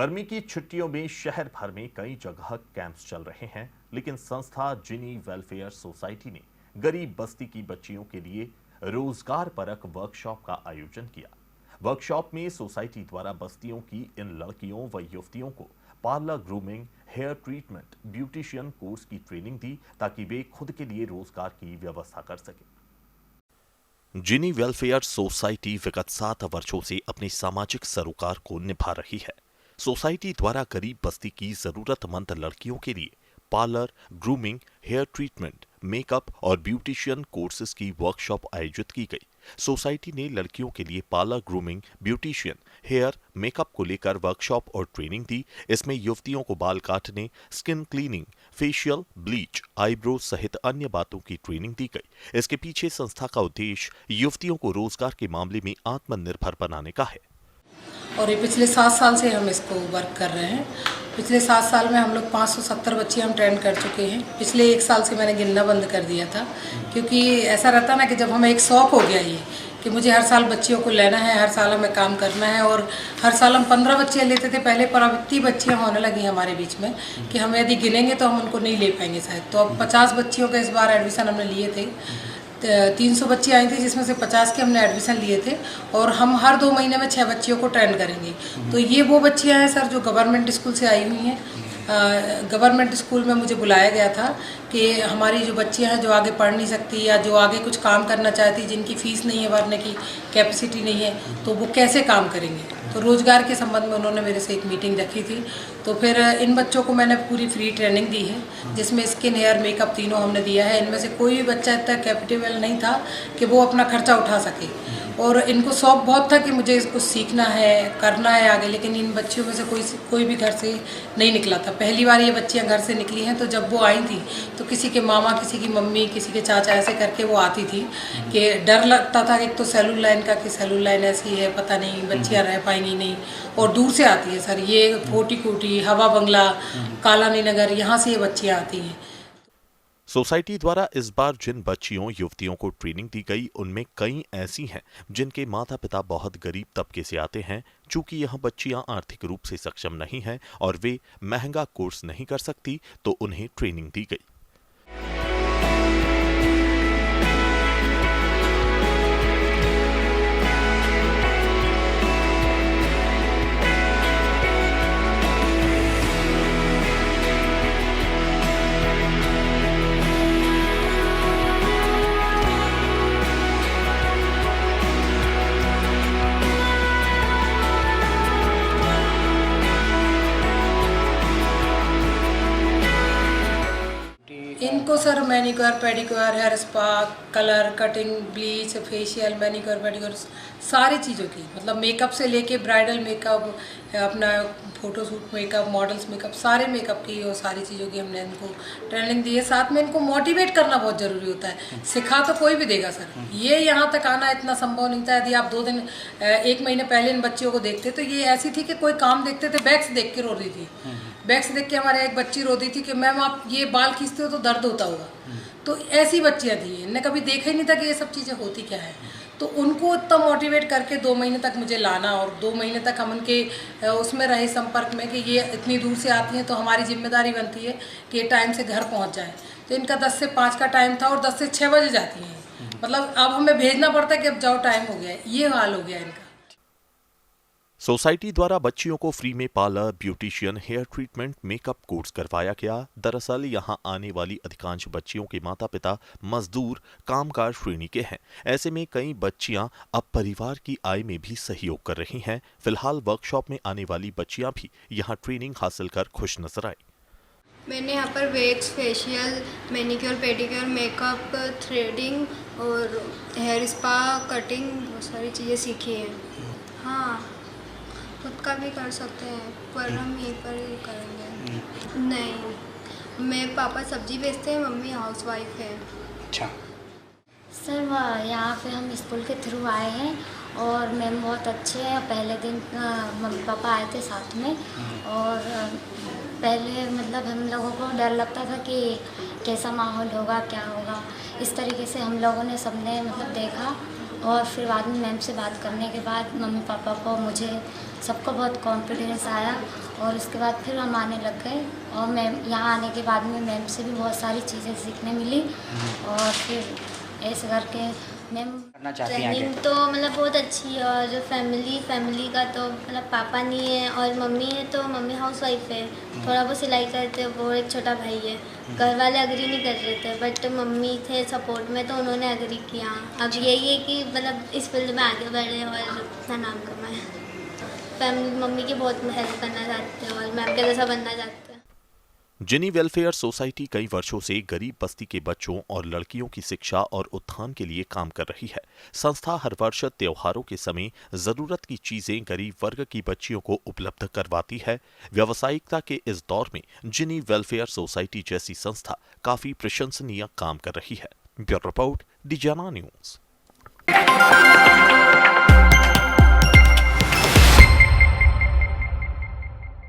गर्मी की छुट्टियों में शहर भर में कई जगह कैंप्स चल रहे हैं, लेकिन संस्था जिनी वेलफेयर सोसाइटी ने गरीब बस्ती की बच्चियों के लिए रोजगार परक वर्कशॉप का आयोजन किया। वर्कशॉप में सोसाइटी द्वारा बस्तियों की इन लड़कियों व युवतियों को parlour grooming, hair treatment, beautician course की ट्रेनिंग दी ताकि वे खुद के लिए रोजगार की व्यवस्था कर सकें। जिनी वेलफेयर सोसाइटी विगत 7 वर्षों से अपने सामाजिक सरोकार को निभा रही है। सोसाइटी द्वारा गरीब बस्ती की जरूरतमंद लड़कियों के लिए parlour, grooming, hair treatment, makeup और ब्यूटिशियन कोर्सेज की वर्कशॉप आयोजित की गई। सोसाइटी ने लड़कियों के लिए parlour, grooming, beautician, hair, makeup को लेकर वर्कशॉप और ट्रेनिंग दी। इसमें युवतियों को बाल काटने, skin cleaning, facial, bleach, eyebrow सहित अन्य बातों की ट्रेनिंग दी गई। इसके पीछे संस्था का उद्देश्य युवतियों को रोजगार के मामले में आत्मनिर्भर बनाने का है। और ये पिछले 7 साल से हम इसको वर्क कर रहे हैं। पिछले 7 साल में हम लोग 570 बच्चे हम ट्रेन कर चुके हैं। पिछले 1 साल से मैंने गिनना बंद कर दिया था, क्योंकि ऐसा रहता ना कि जब हमें एक शौक हो गया ये कि मुझे हर साल बच्चियों को लेना है, हर साल हमें काम करना है। और हर साल हम 15 बच्चियाँ लेते थे पहले, पर अब इतनी बच्चियाँ होने लगी हमारे बीच में कि हम यदि गिनेंगे तो हम उनको नहीं ले पाएंगे शायद। तो अब 50 बच्चियों का इस बार एडमिशन हमने लिए थे। 300 बच्ची आई थी, जिसमें से 50 के हमने एडमिशन लिए थे। और हम हर 2 महीने में 6 बच्चियों को ट्रेन करेंगे। तो ये वो बच्चियां हैं सर जो गवर्नमेंट स्कूल से आई हुई हैं। गवर्नमेंट स्कूल में मुझे बुलाया गया था कि हमारी जो बच्चियां हैं जो आगे पढ़ नहीं सकती या जो आगे कुछ काम करना चाहती, जिनकी फ़ीस नहीं है भरने की कैपेसिटी नहीं है, तो वो कैसे काम करेंगे। तो रोज़गार के संबंध में उन्होंने मेरे से एक मीटिंग रखी थी। तो फिर इन बच्चों को मैंने पूरी फ्री ट्रेनिंग दी है, जिसमें स्किन, हेयर, मेकअप तीनों हमने दिया है। इनमें से कोई भी बच्चा इतना कैपेबल नहीं था कि वो अपना खर्चा उठा सके। और इनको शौक बहुत था कि मुझे इसको सीखना है, करना है आगे, लेकिन इन बच्चियों में से कोई भी घर से नहीं निकला था। पहली बार ये बच्चियां घर से निकली हैं। तो जब वो आई थी तो किसी के मामा, किसी की मम्मी, किसी के चाचा ऐसे करके वो आती थी कि डर लगता था। एक तो सेलून लाइन का कि सेलून लाइन ऐसी है, पता नहीं बच्चियां रह पाएंगी नहीं। और दूर से आती है सर, ये फोर्टी कोटी, हवा बंगला, कालानी नगर, यहाँ से ये बच्चियाँ आती हैं। सोसाइटी द्वारा इस बार जिन बच्चियों युवतियों को ट्रेनिंग दी गई, उनमें कई ऐसी हैं जिनके माता पिता बहुत गरीब तबके से आते हैं। चूंकि यह बच्चियां आर्थिक रूप से सक्षम नहीं हैं और वे महंगा कोर्स नहीं कर सकती, तो उन्हें ट्रेनिंग दी गई। इनको sir manicure, pedicure, hair spa, colour, cutting, bleach, facial, manicure, pedicure, सारी चीज़ों की, मतलब मेकअप से लेके ब्राइडल मेकअप, अपना फोटोशूट मेकअप, मॉडल्स मेकअप, सारे मेकअप की और सारी चीज़ों की हमने इनको ट्रेनिंग दी है। साथ में इनको मोटिवेट करना बहुत ज़रूरी होता है। सिखा तो कोई भी देगा सर, ये यहाँ तक आना इतना संभव नहीं था। यदि आप 2 दिन 1 महीने पहले इन बच्चियों को देखते तो ये ऐसी थी कि कोई काम देखते थे, बैग्स देख के रो रही थी। बैग्स देख के हमारे एक बच्ची रो दी थी कि मैम आप ये बाल खींचते हो तो दर्द होता होगा। तो ऐसी बच्चियाँ थी, इनने कभी देखा ही नहीं था कि ये सब चीज़ें होती क्या है। तो उनको इतना मोटिवेट करके 2 महीने तक मुझे लाना, और 2 महीने तक हम उनके उसमें रहे संपर्क में कि ये इतनी दूर से आती हैं, तो हमारी जिम्मेदारी बनती है कि ये टाइम से घर पहुंच जाए। तो इनका 10 से 5 का टाइम था और 10 से 6 बजे जाती हैं। मतलब अब हमें भेजना पड़ता है कि अब जाओ, टाइम हो गया है। ये हाल हो गया इनका। सोसाइटी द्वारा बच्चियों को फ्री में parlour, beautician, hair treatment, makeup course करवाया गया। दरअसल यहां आने वाली अधिकांश बच्चियों के माता पिता मजदूर, कामगार श्रेणी के हैं। ऐसे में कई बच्चियां अब परिवार की आय में भी सहयोग कर रही हैं। फिलहाल वर्कशॉप में आने वाली बच्चियां भी यहां ट्रेनिंग हासिल कर खुश नजर आई। मैंने यहाँ पर wax, facial, manicure, pedicure, makeup, threading और हेयर स्पा, कटिंग, बहुत सारी चीज़ें सीखी हैं। हाँ, खुद का भी कर सकते हैं, पर हम यहीं पर ही करेंगे। नहीं, मेरे पापा सब्जी बेचते हैं, मम्मी हाउसवाइफ है। अच्छा सर, यहाँ पे हम स्कूल के थ्रू आए हैं और मैम बहुत अच्छे हैं। पहले दिन मम्मी पापा आए थे साथ में, और पहले मतलब हम लोगों को डर लगता था कि कैसा माहौल होगा, क्या होगा। इस तरीके से हम लोगों ने सबने मतलब देखा, और फिर बाद में मैम से बात करने के बाद मम्मी पापा को, मुझे, सबको बहुत कॉन्फिडेंस आया और उसके बाद फिर हम आने लग गए और मैम यहाँ आने के बाद में मैम से भी बहुत सारी चीज़ें सीखने मिली और फिर ऐसे करके मैम करना चाहती हैं आगे? ट्रेनिंग तो मतलब बहुत अच्छी है और जो फैमिली का तो मतलब पापा नहीं है और मम्मी है तो मम्मी हाउस वाइफ है, थोड़ा बहुत सिलाई करते हैं, वो एक छोटा भाई है। घर वाले एग्री नहीं कर रहे थे बट मम्मी थे सपोर्ट में तो उन्होंने एग्री किया। अब यही है कि मतलब इस फील्ड में आगे बढ़े और अपना नाम कमाएं। फैमिली मम्मी की बहुत हेल्प करना चाहते हैं और मैम के जैसा बनना चाहते हैं। जिनी वेलफेयर सोसाइटी कई वर्षों से गरीब बस्ती के बच्चों और लड़कियों की शिक्षा और उत्थान के लिए काम कर रही है। संस्था हर वर्ष त्योहारों के समय जरूरत की चीजें गरीब वर्ग की बच्चियों को उपलब्ध करवाती है। व्यावसायिकता के इस दौर में जिनी वेलफेयर सोसाइटी जैसी संस्था काफी प्रशंसनीय काम कर रही है। ब्यूरो रिपोर्ट, डिजाना न्यूज।